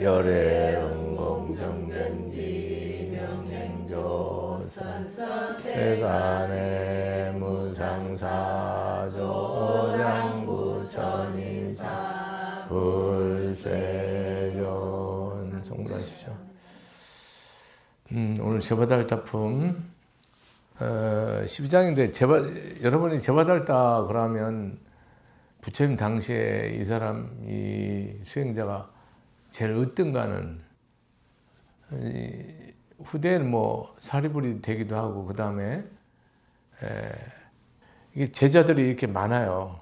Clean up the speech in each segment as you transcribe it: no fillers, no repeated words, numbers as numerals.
열애 은공정변지 명행조 세간의 무상사조 장부천인사 불세존 성불하십시오. 오늘 제바달타품 12장인데 여러분이 제바달타 그러면 부처님 당시에 이 사람 이 수행자가 제일 으뜸가는 후대에는 뭐 사리불이 되기도 하고 그 다음에 이게 제자들이 이렇게 많아요.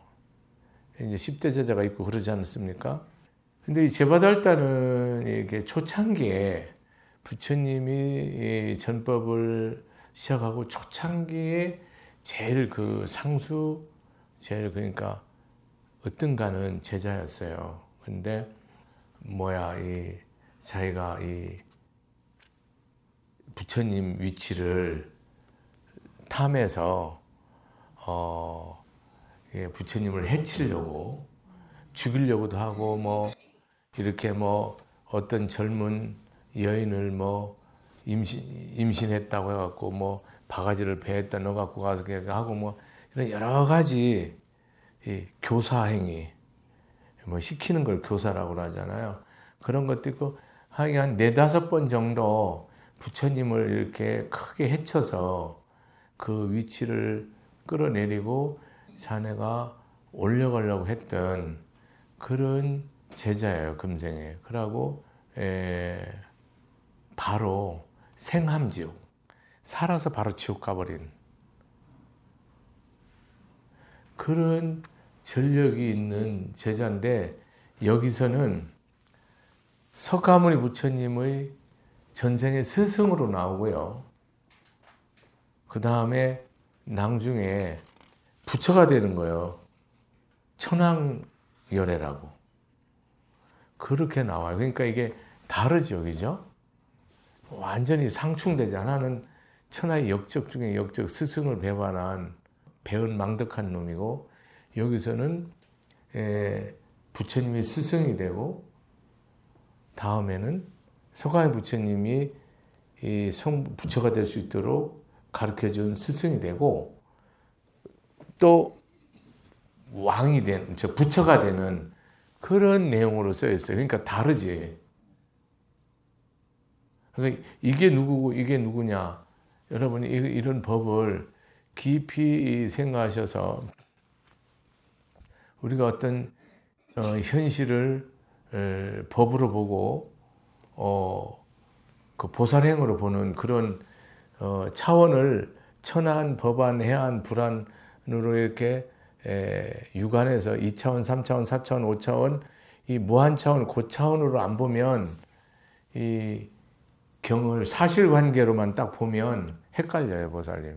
이제 10대 제자가 있고 그러지 않습니까? 근데 이 제바달타는 이게 초창기에 부처님이 전법을 시작하고 초창기에 제일 그 상수 제일 그러니까 으뜸가는 제자였어요. 근데 이 자기가 이 부처님 위치를 탐해서 부처님을 해치려고 죽이려고도 하고 뭐 이렇게 뭐 어떤 젊은 여인을 뭐 임신했다고 해갖고 뭐 바가지를 배에다 넣어갖고 가서 하고 뭐 이런 여러 가지 이 교사 행위 뭐 시키는 걸 교사라고 하잖아요. 그런 것도 있고 한 4-5번 정도 부처님을 이렇게 크게 해쳐서 그 위치를 끌어내리고 자네가 올려가려고 했던 그런 제자예요. 금생에. 그러고 바로 생함지옥 살아서 바로 지옥 가버린 그런 전력이 있는 제자인데 여기서는 석가모니 부처님의 전생의 스승으로 나오고요. 그 다음에 나중에 부처가 되는 거예요. 천황열애라고. 그렇게 나와요. 그러니까 이게 다르죠. 그죠? 완전히 상충되지 않아는 천하의 역적 중에 역적 스승을 배반한 배은망덕한 놈이고 여기서는 부처님이 스승이 되고 다음에는 석가모니 부처님이 이 부처가 될 수 있도록 가르쳐준 스승이 되고 또 왕이 된 부처가 되는 그런 내용으로 써 있어요. 그러니까 다르지. 그러니까 이게 누구고 이게 누구냐. 여러분이 이런 법을 깊이 생각하셔서 우리가 어떤 현실을 법으로 보고 그 보살행으로 보는 그런 차원을 천안, 법안, 해안, 불안으로 이렇게 유관해서 2차원, 3차원, 4차원, 5차원 이 무한 차원, 고차원으로 안 보면 이 경을 사실관계로만 딱 보면 헷갈려요, 보살님.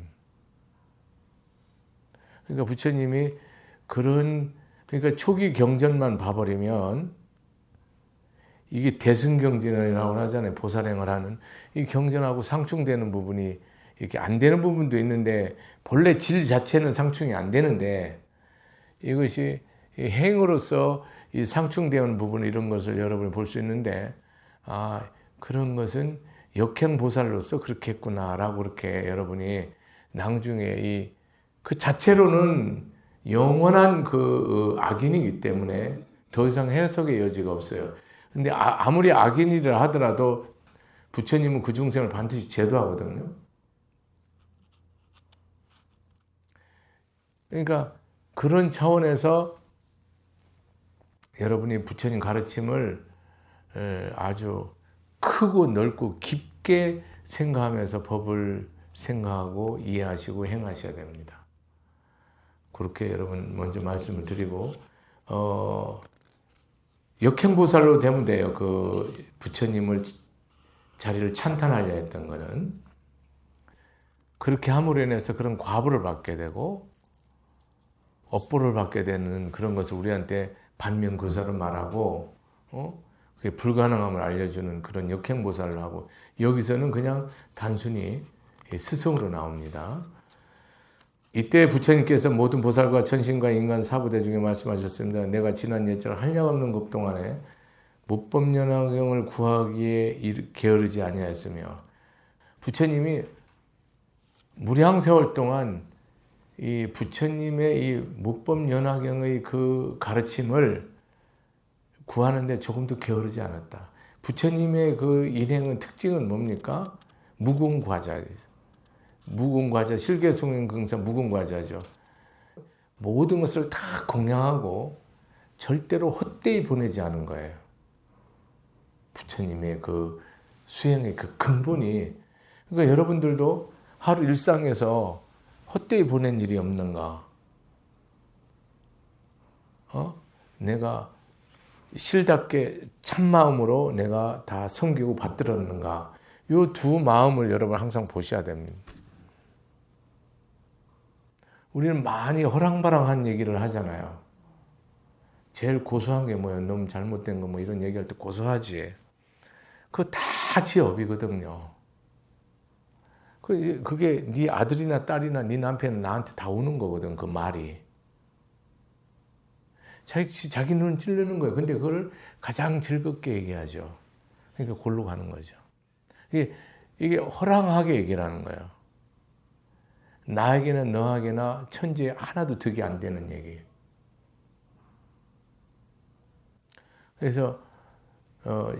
그러니까 부처님이 그러니까 초기 경전만 봐버리면 이게 대승경전이라고 하잖아요. 보살행을 하는 이 경전하고 상충되는 부분이 이렇게 안 되는 부분도 있는데 본래 질 자체는 상충이 안 되는데 이것이 행으로서 이 상충되는 부분 이런 것을 여러분이 볼 수 있는데 그런 것은 역행보살로서 그렇게 했구나라고 그렇게 여러분이 나중에 그 자체로는 영원한 그 악인이기 때문에 더 이상 해석의 여지가 없어요. 근데 아무리 악인이라 하더라도 부처님은 그 중생을 반드시 제도하거든요. 그러니까 그런 차원에서 여러분이 부처님 가르침을 아주 크고 넓고 깊게 생각하면서 법을 생각하고 이해하시고 행하셔야 됩니다. 그렇게 여러분 먼저 말씀을 드리고 역행보살로 되면 돼요. 그 부처님을 자리를 찬탄하려 했던 거는 그렇게 함으로 인해서 그런 과보를 받게 되고 업보를 받게 되는 그런 것을 우리한테 반면교사로 말하고 그게 불가능함을 알려주는 그런 역행보살을 하고 여기서는 그냥 단순히 스승으로 나옵니다. 이때 부처님께서 모든 보살과 천신과 인간 사부대 중에 말씀하셨습니다. 내가 지난 예절 한량없는 급 동안에 모법연화경을 구하기에 게으르지 아니하였으며 부처님이 무량 세월 동안 이 부처님의 이 모법연화경의 그 가르침을 구하는데 조금도 게으르지 않았다. 부처님의 그 인행은 특징은 뭡니까? 무궁과자예요. 무궁과자, 실계송행긍사 무궁과자죠. 모든 것을 다 공양하고 절대로 헛되이 보내지 않은 거예요. 부처님의 그 수행의 그 근본이. 그러니까 여러분들도 하루 일상에서 헛되이 보낸 일이 없는가? 내가 실답게 참마음으로 내가 다 섬기고 받들었는가? 이 두 마음을 여러분 항상 보셔야 됩니다. 우리는 많이 허랑바랑한 얘기를 하잖아요. 제일 고소한 게 뭐예요? 너무 잘못된 거 뭐 이런 얘기할 때 고소하지. 그거 다 지업이거든요. 그게 네 아들이나 딸이나 네 남편은 나한테 다 오는 거거든, 그 말이. 자기 눈 찌르는 거예요. 근데 그걸 가장 즐겁게 얘기하죠. 그러니까 골로 가는 거죠. 이게 허랑하게 얘기를 하는 거예요. 나에게는 너에게나 천지에 하나도 득이 안 되는 얘기. 그래서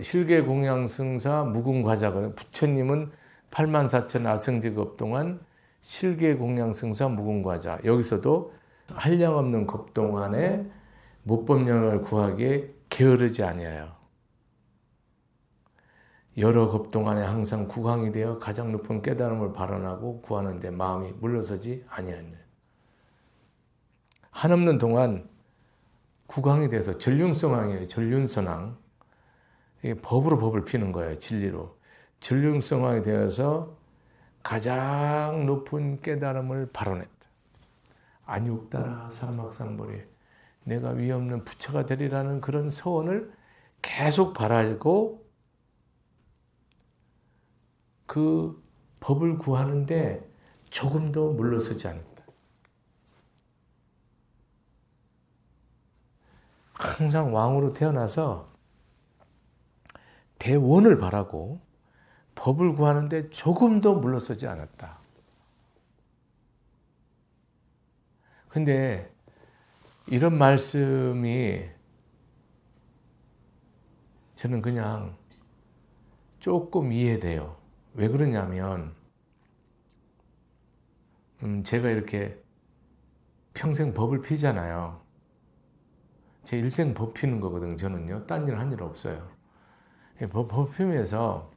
실계공양승사 무궁과자거든요. 부처님은 84,000 아승제급 동안 실계공양승사 무궁과자. 여기서도 한량없는 겁 동안에 모법연화를 구하기에 게으르지 아니하여 여러 겁 동안에 항상 구강이 되어 가장 높은 깨달음을 발언하고 구하는 데 마음이 물러서지 아니하느니라. 한없는 동안 구강이 돼서 전륜성왕이에요. 전륜선왕. 법으로 법을 피는 거예요. 진리로. 전륜성왕이 되어서 가장 높은 깨달음을 발언했다. 안욕따라 사막상벌에 내가 위없는 부처가 되리라는 그런 서원을 계속 바라고 그 법을 구하는데 조금도 물러서지 않았다. 항상 왕으로 태어나서 대원을 바라고 법을 구하는데 조금도 물러서지 않았다. 근데 이런 말씀이 저는 그냥 조금 이해돼요. 왜 그러냐면 제가 이렇게 평생 법을 피잖아요. 제 일생 법 피는 거거든요. 저는요. 딴 일 한 일 없어요. 법 피면서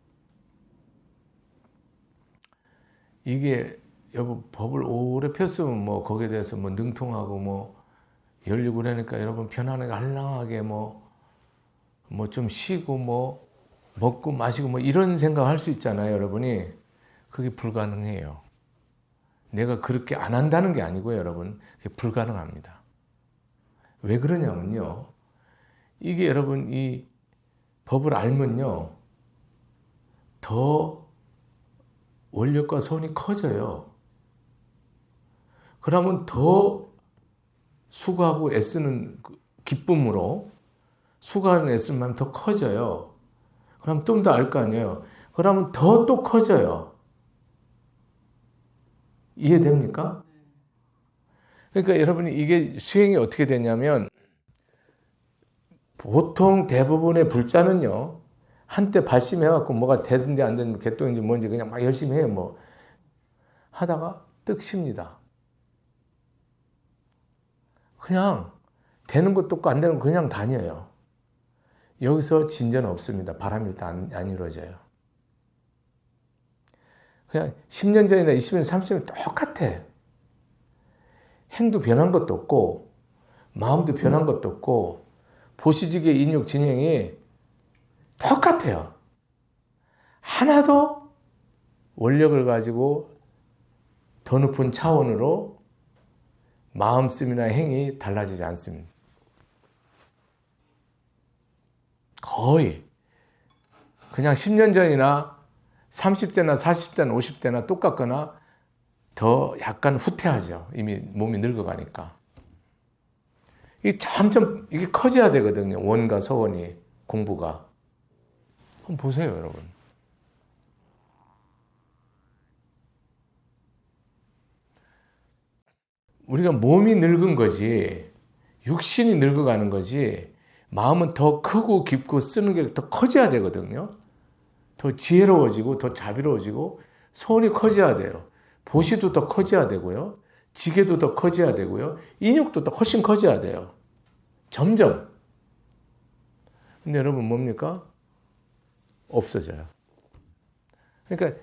이게 여러분 법을 오래 폈으면 뭐 거기에 대해서 뭐 능통하고 뭐 열리고 그러니까 여러분 편안하게 한랑하게 뭐 좀 쉬고 뭐 먹고 마시고 뭐 이런 생각할 수 있잖아요, 여러분이. 그게 불가능해요. 내가 그렇게 안 한다는 게 아니고요, 여러분. 그게 불가능합니다. 왜 그러냐면요. 이게 여러분 이 법을 알면요. 더 원력과 소원이 커져요. 그러면 더 수고하고 애쓰는 기쁨으로 수고하는 애쓰는 더 커져요. 그럼 좀 더 알 거 아니에요. 그러면 더 또 커져요. 이해됩니까? 그러니까 여러분이 이게 수행이 어떻게 되냐면 보통 대부분의 불자는요. 한때 발심해갖고 뭐가 되든지 안 되든지 개똥인지 뭔지 그냥 막 열심히 해요. 뭐 하다가 뜩 쉽니다. 그냥 되는 것도 없고 안 되는 거 그냥 다녀요. 여기서 진전 없습니다. 바람이 일단 안 이루어져요. 그냥 10년 전이나 20년, 30년 똑같아. 행도 변한 것도 없고 마음도 변한 것도 없고 보시직의 인욕 진행이 똑같아요. 하나도 원력을 가지고 더 높은 차원으로 마음씀이나 행이 달라지지 않습니다. 거의 그냥 10년 전이나 30대나 40대나 50대나 똑같거나 더 약간 후퇴하죠. 이미 몸이 늙어가니까. 이게 점점 이게 커져야 되거든요. 원과 서원이. 공부가. 한번 보세요, 여러분. 우리가 몸이 늙은 거지, 육신이 늙어가는 거지, 마음은 더 크고 깊고 쓰는 게 더 커져야 되거든요. 더 지혜로워지고 더 자비로워지고 소원이 커져야 돼요. 보시도 더 커져야 되고요. 지게도 더 커져야 되고요. 인육도 더 훨씬 커져야 돼요. 점점. 근데 여러분 뭡니까? 없어져요. 그러니까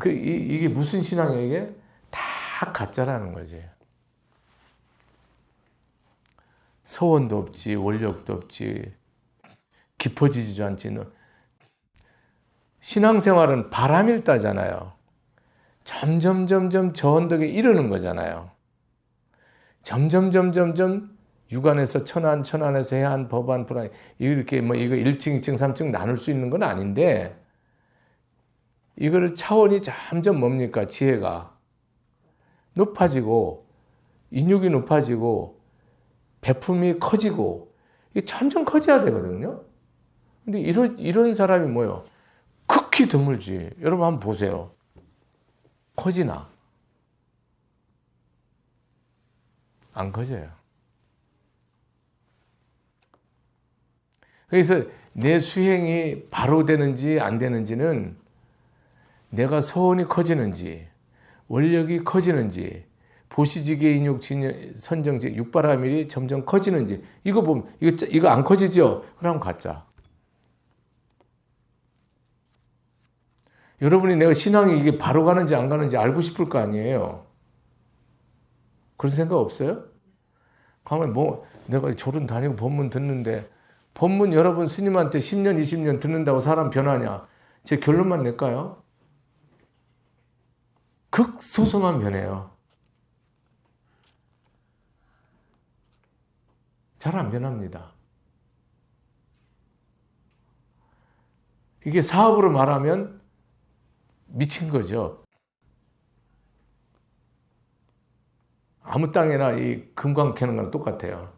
이게 무슨 신앙이에요? 이게 다 가짜라는 거지. 소원도 없지, 원력도 없지, 깊어지지도 않지. 신앙생활은 바람일다잖아요. 점점 저 언덕에 이르는 거잖아요. 점점 육안에서 천안, 천안에서 해안, 법안, 불안, 이렇게 뭐 이거 1층, 2층, 3층 나눌 수 있는 건 아닌데, 이거를 차원이 점점 뭡니까? 지혜가 높아지고, 인육이 높아지고, 배품이 커지고, 이게 점점 커져야 되거든요. 근데 이런 사람이 뭐예요? 극히 드물지. 여러분 한번 보세요. 커지나? 안 커져요. 그래서 내 수행이 바로 되는지 안 되는지는 내가 소원이 커지는지, 원력이 커지는지, 보시지계 인육 선정지 육바라밀이 점점 커지는지, 이거 보면 이거 안 커지죠? 그럼 가짜. 여러분이 내가 신앙이 이게 바로 가는지 안 가는지 알고 싶을 거 아니에요. 그런 생각 없어요? 가면 뭐 내가 졸은 다니고 법문 듣는데, 법문 여러분 스님한테 10년 20년 듣는다고 사람 변하냐? 제 결론만 낼까요? 극소소만 변해요. 잘 안 변합니다. 이게 사업으로 말하면 미친 거죠. 아무 땅에나 이 금광 캐는 거랑 똑같아요.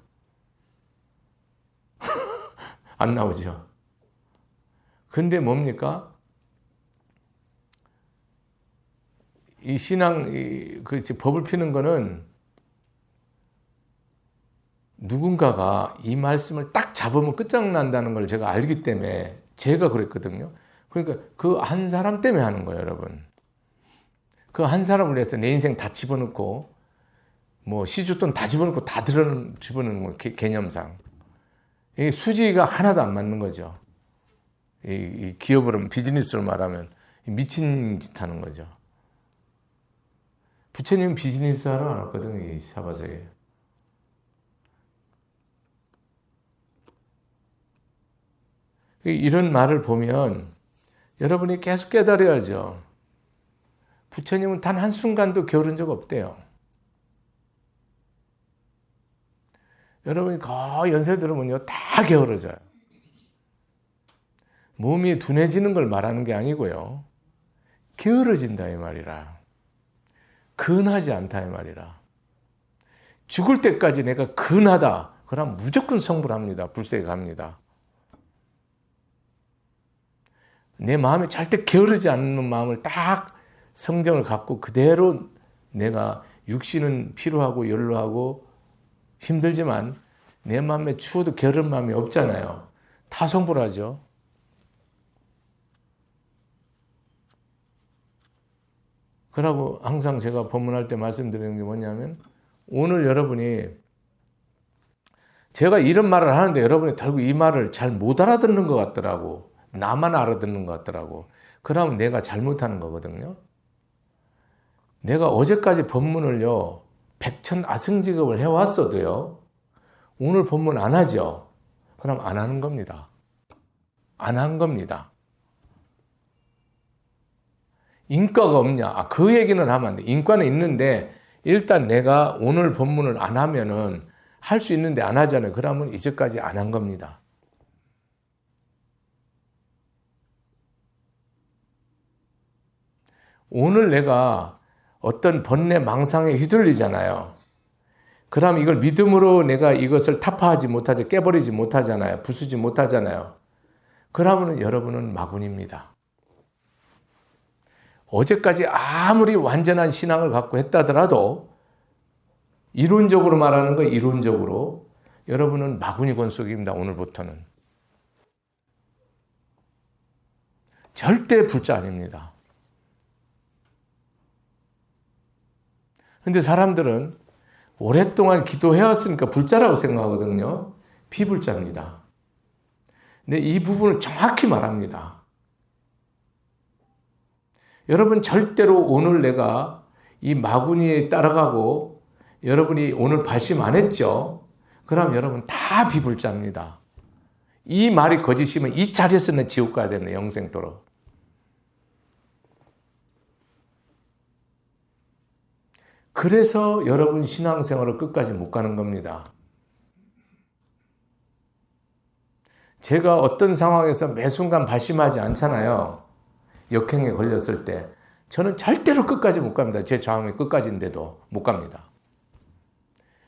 안 나오죠. 근데 뭡니까? 이 신앙, 법을 피는 거는 누군가가 이 말씀을 딱 잡으면 끝장난다는 걸 제가 알기 때문에 제가 그랬거든요. 그러니까 그 한 사람 때문에 하는 거예요, 여러분. 그 한 사람을 위해서 내 인생 다 집어넣고, 뭐 시주돈 다 집어넣고 다 집어넣는 거, 개념상. 이 수지가 하나도 안 맞는 거죠. 이 기업으로, 비즈니스로 말하면 미친 짓 하는 거죠. 부처님은 비즈니스 하러 안 왔거든요, 이 사바세계. 이런 말을 보면 여러분이 계속 깨달아야죠. 부처님은 단 한순간도 게으른 적 없대요. 여러분이 거의 연세 들으면요, 다 게으러져요. 몸이 둔해지는 걸 말하는 게 아니고요. 게으러진다 이 말이라. 근하지 않다 이 말이라. 죽을 때까지 내가 근하다. 그럼 무조건 성불합니다. 불세에 갑니다. 내 마음에 절대 게으르지 않는 마음을 딱 성정을 갖고 그대로 내가 육신은 피로하고 연로하고 힘들지만 내 마음에 추워도 게으른 마음이 없잖아요. 다 성불하죠. 그러고 항상 제가 법문할 때 말씀드리는 게 뭐냐면, 오늘 여러분이 제가 이런 말을 하는데 여러분이 결국 이 말을 잘 못 알아듣는 것 같더라고. 나만 알아듣는 것 같더라고. 그러면 내가 잘못하는 거거든요. 내가 어제까지 법문을요, 백천아승직업을 해왔어도요, 오늘 법문 안 하죠? 그럼 안 하는 겁니다. 안 한 겁니다. 인과가 없냐? 그 얘기는 하면 안 돼. 인과는 있는데, 일단 내가 오늘 법문을 안 하면은 할 수 있는데 안 하잖아요. 그러면 이제까지 안 한 겁니다. 오늘 내가 어떤 번뇌 망상에 휘둘리잖아요. 그럼 이걸 믿음으로 내가 이것을 타파하지 못하죠. 깨버리지 못하잖아요. 부수지 못하잖아요. 그러면 여러분은 마군입니다. 어제까지 아무리 완전한 신앙을 갖고 했다더라도 이론적으로 말하는 거 이론적으로 여러분은 마구니 권속입니다. 오늘부터는. 절대 불자 아닙니다. 근데 사람들은 오랫동안 기도해왔으니까 불자라고 생각하거든요. 비불자입니다. 근데 이 부분을 정확히 말합니다. 여러분 절대로 오늘 내가 이 마구니에 따라가고 여러분이 오늘 발심 안 했죠? 그럼 여러분 다 비불자입니다. 이 말이 거짓이면 이 자리에서는 지옥 가야 되네, 영생도로. 그래서 여러분 신앙생활을 끝까지 못 가는 겁니다. 제가 어떤 상황에서 매 순간 발심하지 않잖아요. 역행에 걸렸을 때. 저는 절대로 끝까지 못 갑니다. 제 좌우이 끝까지인데도 못 갑니다.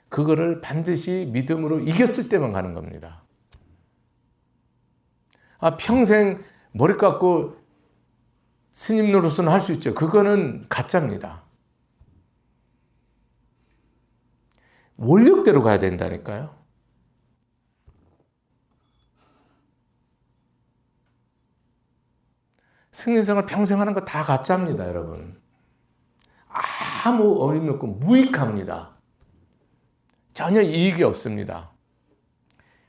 그거를 반드시 믿음으로 이겼을 때만 가는 겁니다. 평생 머리 깎고 스님 노릇은 할 수 있죠. 그거는 가짜입니다. 원력대로 가야 된다니까요. 승리생활 평생 하는 거 다 가짜입니다, 여러분. 아무 어림이 없고 무익합니다. 전혀 이익이 없습니다.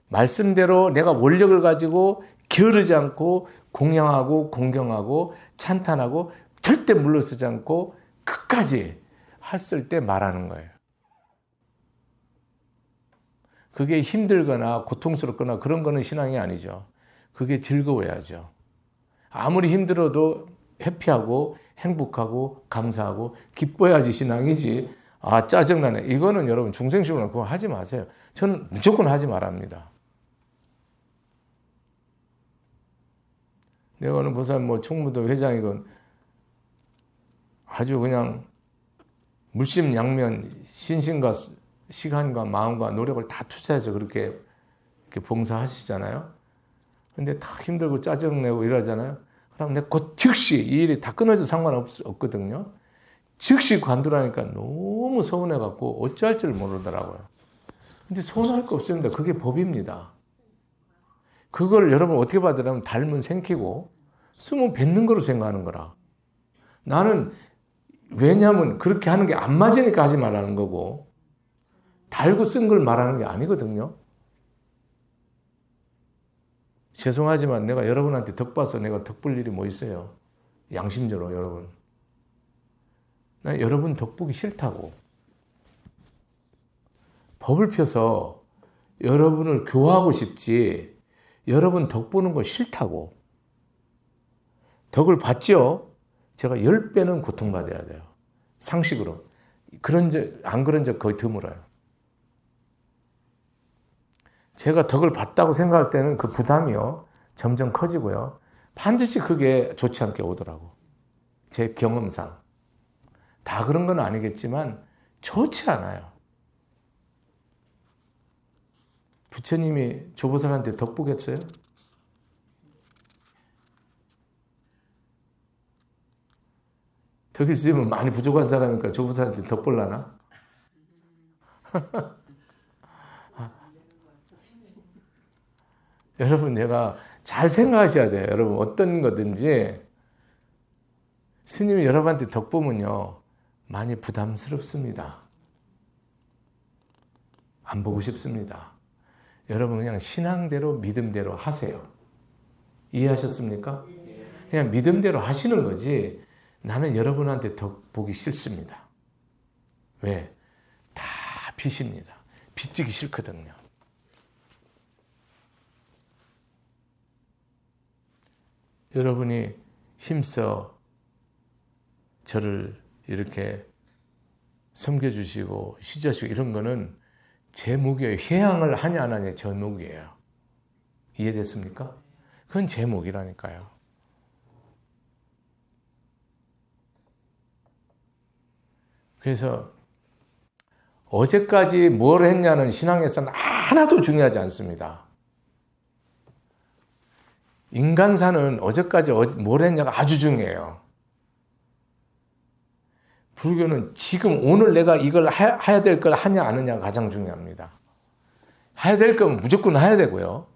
말씀대로 내가 원력을 가지고 게으르지 않고 공양하고 공경하고 찬탄하고 절대 물러서지 않고 끝까지 했을 때 말하는 거예요. 그게 힘들거나 고통스럽거나 그런 거는 신앙이 아니죠. 그게 즐거워야죠. 아무리 힘들어도 해피하고 행복하고 감사하고 기뻐야지 신앙이지. 짜증나네. 이거는 여러분 중생식으로 그거 하지 마세요. 저는 무조건 하지 말합니다. 내가 오늘 무슨 총무도 회장이건 아주 그냥 물심양면 신신과 시간과 마음과 노력을 다 투자해서 그렇게 봉사하시잖아요. 근데 다 힘들고 짜증내고 이러잖아요. 그럼 내가 곧 즉시 이 일이 다 끊어져도 상관없거든요. 즉시 관두라니까 너무 서운해갖고 어찌할 줄 모르더라고요. 근데 서운할 거 없습니다. 그게 법입니다. 그걸 여러분 어떻게 받으려면 닮은 생기고 쓰면 뱉는 거로 생각하는 거라. 나는 왜냐하면 그렇게 하는 게 안 맞으니까 하지 말라는 거고 달고 쓴 걸 말하는 게 아니거든요. 죄송하지만 내가 여러분한테 덕 봐서 내가 덕 볼 일이 뭐 있어요. 양심적으로 여러분. 나 여러분 덕 보기 싫다고. 법을 펴서 여러분을 교화하고 싶지 여러분 덕 보는 거 싫다고. 덕을 봤죠? 제가 10배는 고통받아야 돼요. 상식으로. 안 그런 적 거의 드물어요. 제가 덕을 봤다고 생각할 때는 그 부담이요. 점점 커지고요. 반드시 그게 좋지 않게 오더라고. 제 경험상. 다 그런 건 아니겠지만 좋지 않아요. 부처님이 조보살한테 덕 보겠어요? 덕 있으면 많이 부족한 사람이니까 조보살한테 덕 볼라나? 여러분, 내가 잘 생각하셔야 돼요. 여러분, 어떤 거든지 스님이 여러분한테 덕 보면요, 많이 부담스럽습니다. 안 보고 싶습니다. 여러분, 그냥 신앙대로, 믿음대로 하세요. 이해하셨습니까? 그냥 믿음대로 하시는 거지, 나는 여러분한테 덕 보기 싫습니다. 왜? 다 빚입니다. 빚지기 싫거든요. 여러분이 힘써 저를 이렇게 섬겨주시고 시저주시고 이런 거는 제 몫이에요. 회양을 하냐 안 하냐 제 몫이에요. 이해됐습니까? 그건 제 몫이라니까요. 그래서 어제까지 뭘 했냐는 신앙에서는 하나도 중요하지 않습니다. 인간사는 어제까지 뭘 했냐가 아주 중요해요. 불교는 지금 오늘 내가 이걸 해야 될 걸 하냐 안 하냐가 가장 중요합니다. 해야 될 거면 무조건 해야 되고요.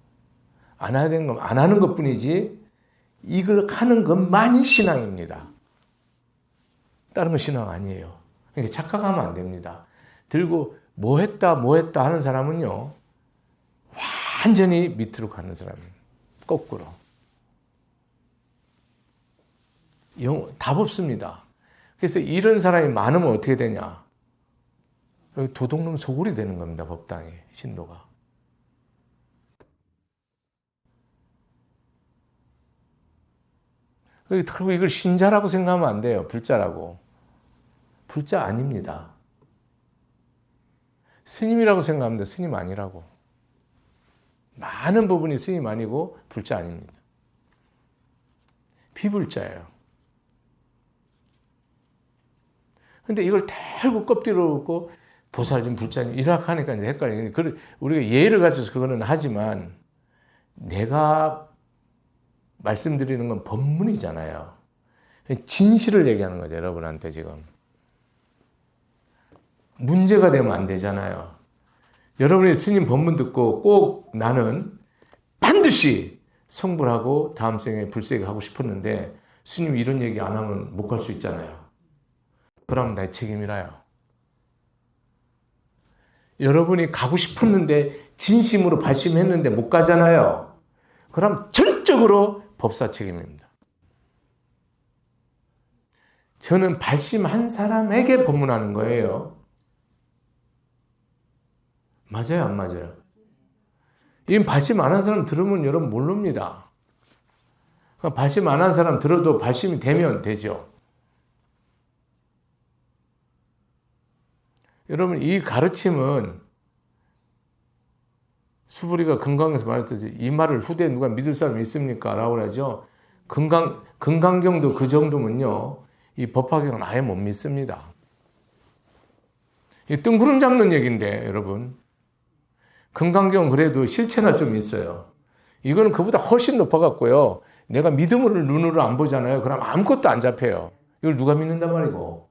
안 해야 되는 건 안 하는 것뿐이지 이걸 하는 것만이 신앙입니다. 다른 건 신앙 아니에요. 그러니까 착각하면 안 됩니다. 들고 뭐 했다 하는 사람은요. 완전히 밑으로 가는 사람이에요. 거꾸로. 답 없습니다. 그래서 이런 사람이 많으면 어떻게 되냐? 도둑놈 소굴이 되는 겁니다. 법당에 신도가. 그리고 이걸 신자라고 생각하면 안 돼요. 불자라고. 불자 아닙니다. 스님이라고 생각하면 돼요. 스님 아니라고. 많은 부분이 스님 아니고 불자 아닙니다. 비불자예요. 근데 이걸 달고 껍질로 긋고 보살님, 불자님 이렇게 하니까 이제 헷갈리요. 우리가 예의를 갖춰서 그거는 하지만 내가 말씀드리는 건 법문이잖아요. 진실을 얘기하는 거죠, 여러분한테 지금. 문제가 되면 안 되잖아요. 여러분이 스님 법문 듣고 꼭 나는 반드시 성불하고 다음 생에 불세게 하고 싶었는데 스님이 이런 얘기 안 하면 못 갈 수 있잖아요. 그럼 나의 책임이라요. 여러분이 가고 싶었는데 진심으로 발심했는데 못 가잖아요. 그럼 전적으로 법사 책임입니다. 저는 발심한 사람에게 법문하는 거예요. 맞아요, 안 맞아요? 이 발심 안 한 사람 들으면 여러분 모릅니다. 발심 안 한 사람 들어도 발심이 되면 되죠. 여러분, 이 가르침은 수부리가 금강에서 말했듯이 이 말을 후대에 누가 믿을 사람이 있습니까? 라고 하죠. 금강경도 그 정도면요. 이 법화경은 아예 못 믿습니다. 이 뜬구름 잡는 얘기인데, 여러분. 금강경은 그래도 실체나 좀 있어요. 이거는 그보다 훨씬 높아갖고요. 내가 믿음으로 눈으로 안 보잖아요. 그럼 아무것도 안 잡혀요. 이걸 누가 믿는단 말이고?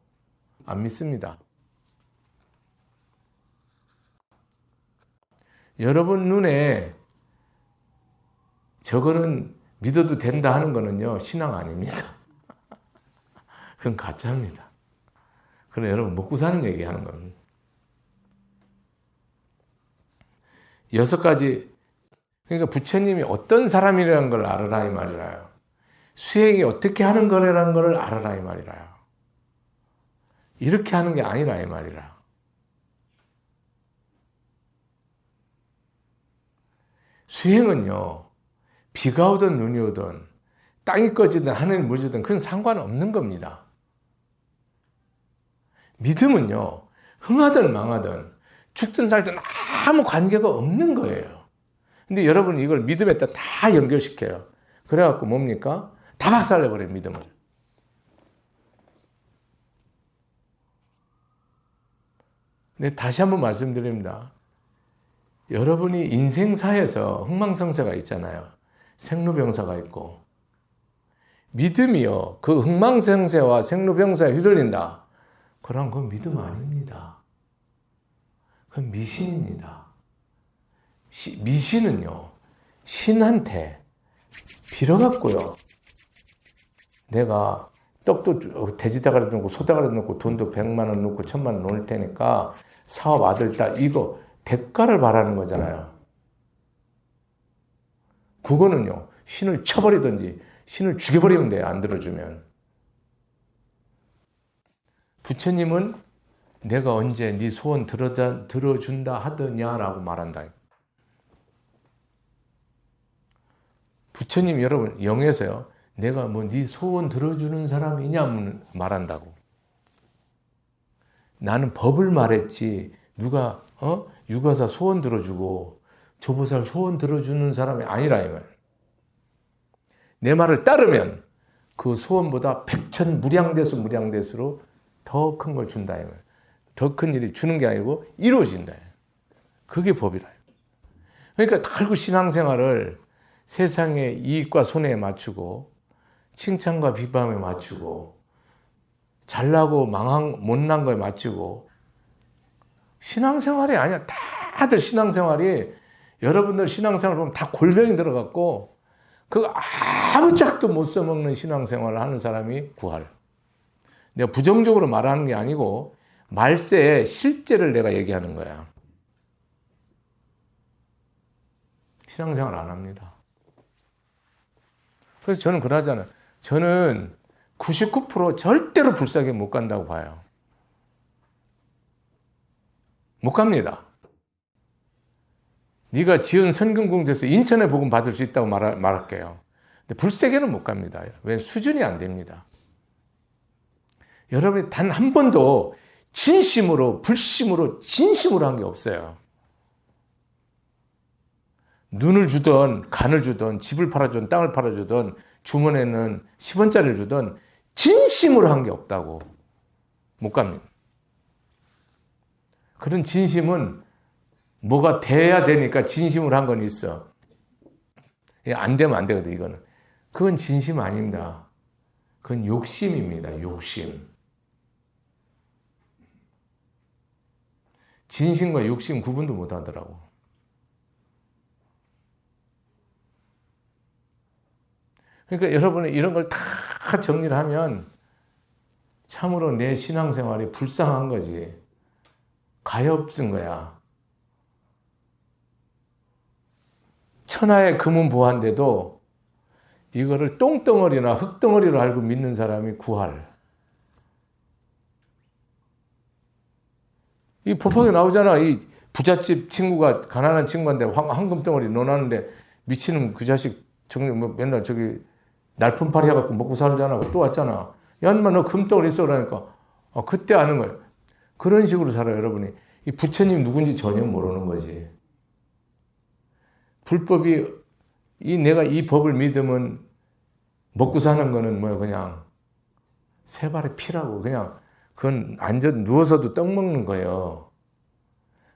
안 믿습니다. 여러분 눈에 저거는 믿어도 된다 하는 거는요, 신앙 아닙니다. 그건 가짜입니다. 그럼 여러분 먹고 사는 얘기 하는 겁니다. 6가지, 그러니까 부처님이 어떤 사람이라는 걸 알아라 이 말이라요. 수행이 어떻게 하는 거라는 걸 알아라 이 말이라요. 이렇게 하는 게 아니라 이 말이라. 수행은요, 비가 오든 눈이 오든 땅이 꺼지든 하늘이 무르든 그건 상관없는 겁니다. 믿음은요, 흥하든 망하든 죽든 살든 아무 관계가 없는 거예요. 근데 여러분이 이걸 믿음에다 다 연결시켜요. 그래갖고 뭡니까? 다 박살내버려요, 믿음을. 근데 다시 한번 말씀드립니다. 여러분이 인생사에서 흥망성쇠가 있잖아요. 생로병사가 있고. 믿음이요, 그 흥망성쇠와 생로병사에 휘둘린다. 그럼 그건 믿음 아닙니다. 그건 미신입니다. 미신은요, 신한테 빌어갖고요, 내가 떡도 돼지다가리 넣고 소다가리 넣고 돈도 100만 원 넣고 1000만 원 넣을 테니까 사업 아들, 딸 이거 대가를 바라는 거잖아요. 그거는요, 신을 쳐버리든지 신을 죽여버리면 돼요. 안 들어주면. 부처님은 내가 언제 네 소원 들어준다 하더냐라고 말한다. 부처님 여러분 영에서요, 내가 뭐 네 소원 들어주는 사람이냐 말한다고. 나는 법을 말했지 누가 유가사 소원 들어주고 조보살 소원 들어주는 사람이 아니라 이 말. 내 말을 따르면 그 소원보다 백천무량대수 무량대수로 더 큰 걸 준다 이 말. 더 큰 일이 주는 게 아니고 이루어진다. 그게 법이라. 그러니까 달고 신앙생활을 세상의 이익과 손해에 맞추고 칭찬과 비방에 맞추고 잘나고 못난 거에 맞추고 신앙생활이 아니야. 다들 신앙생활이 여러분들 신앙생활 보면 다 골병이 들어갔고 그 아무 짝도 못 써먹는 신앙생활을 하는 사람이 구할. 내가 부정적으로 말하는 게 아니고 말세의 실제를 내가 얘기하는 거야. 신앙생활 안 합니다. 그래서 저는 그러잖아요. 저는 99% 절대로 불사에 못 간다고 봐요. 못 갑니다. 네가 지은 선근공주에서 인천에 복음 받을 수 있다고 말할게요. 근데 불세계는 못 갑니다. 왜? 수준이 안 됩니다. 여러분이 단 한 번도 진심으로, 불심으로, 진심으로 한 게 없어요. 눈을 주든, 간을 주든, 집을 팔아주든, 땅을 팔아주든, 주머니에는 10원짜리를 주든, 진심으로 한 게 없다고. 못 갑니다. 그런 진심은 뭐가 돼야 되니까 진심으로 한 건 있어. 안 되면 안 되거든, 이거는. 그건 진심 아닙니다. 그건 욕심입니다, 욕심. 진심과 욕심 구분도 못 하더라고. 그러니까 여러분이 이런 걸 다 정리를 하면 참으로 내 신앙생활이 불쌍한 거지. 가엾은 거야. 천하의 금은 보한데도 이거를 똥덩어리나 흙덩어리로 알고 믿는 사람이 구할. 이 법학에 나오잖아. 이 부잣집 친구가 가난한 친구한테 황금덩어리 넣어놨는데 미치는 그 자식 정말 뭐 맨날 저기 날품팔이 해갖고 먹고 살잖아. 또 왔잖아. 야, 인마 너 금덩어리 있어 그러니까 그때 아는 거야. 그런 식으로 살아요, 여러분이. 이 부처님 누군지 전혀 모르는 거지. 불법이 내가 이 법을 믿으면 먹고 사는 거는 뭐야 그냥 세 발의 피라고 그냥 그건 누워서도 떡 먹는 거예요.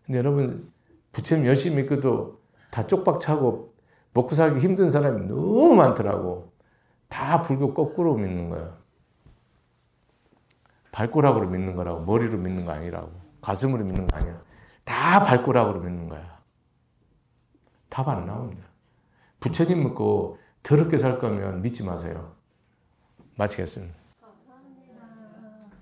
근데 여러분 부처님 열심히 믿고도 다 쪽박 차고 먹고 살기 힘든 사람이 너무 많더라고. 다 불교 거꾸로 믿는 거야. 발꼬락으로 믿는 거라고. 머리로 믿는 거 아니라고. 가슴으로 믿는 거 아니야. 다 발꼬락으로 믿는 거야. 답 안 나옵니다. 부처님 믿고 더럽게 살 거면 믿지 마세요. 마치겠습니다.